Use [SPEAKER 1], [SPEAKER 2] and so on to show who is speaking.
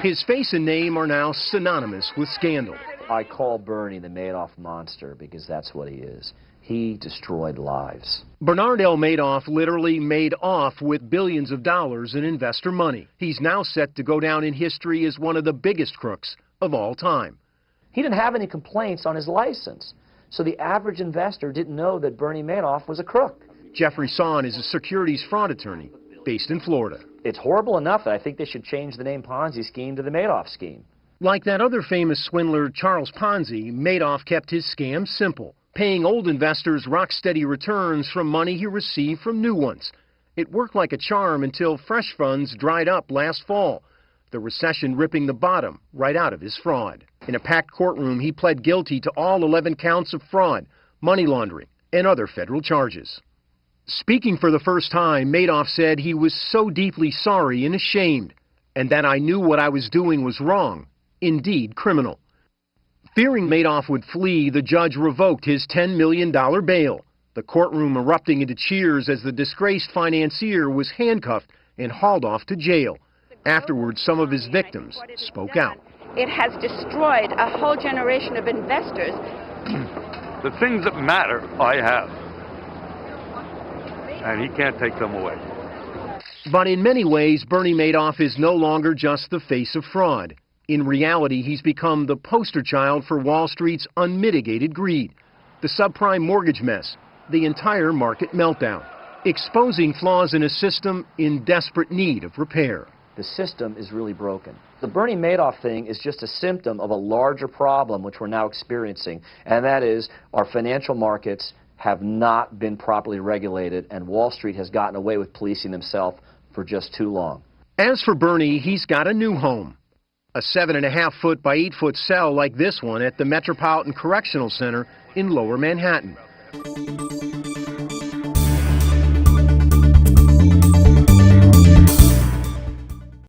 [SPEAKER 1] His face and name are now synonymous with scandal.
[SPEAKER 2] I call Bernie the Madoff monster because that's what he is. He destroyed lives.
[SPEAKER 1] Bernard L. Madoff literally made off with billions of dollars in investor money. He's now set to go down in history as one of the biggest crooks of all time.
[SPEAKER 2] He didn't have any complaints on his license, so the average investor didn't know that Bernie Madoff was a crook.
[SPEAKER 1] Jeffrey Sonn is a securities fraud attorney based in Florida.
[SPEAKER 2] It's horrible enough that I think they should change the name Ponzi scheme to the Madoff scheme.
[SPEAKER 1] Like that other famous swindler, Charles Ponzi, Madoff kept his scam simple, paying old investors rock-steady returns from money he received from new ones. It worked like a charm until fresh funds dried up last fall, the recession ripping the bottom right out of his fraud. In a packed courtroom, he pled guilty to all 11 counts of fraud, money laundering, and other federal charges. Speaking for the first time, Madoff said he was so deeply sorry and ashamed, and that I knew what I was doing was wrong, indeed criminal. Fearing Madoff would flee, the judge revoked his $10 million bail, the courtroom erupting into cheers as the disgraced financier was handcuffed and hauled off to jail. Afterwards, some of his victims spoke out.
[SPEAKER 3] It has destroyed a whole generation of investors.
[SPEAKER 4] The things that matter, I have. And he can't take them away.
[SPEAKER 1] But in many ways, Bernie Madoff is no longer just the face of fraud. In reality, he's become the poster child for Wall Street's unmitigated greed, the subprime mortgage mess, the entire market meltdown, exposing flaws in a system in desperate need of repair.
[SPEAKER 2] The system is really broken. The Bernie Madoff thing is just a symptom of a larger problem which we're now experiencing, and that is our financial markets have not been properly regulated, and Wall Street has gotten away with policing themselves for just too long.
[SPEAKER 1] As for Bernie, he's got a new home. A 7.5-foot by 8-foot cell like this one at the Metropolitan Correctional Center in Lower Manhattan.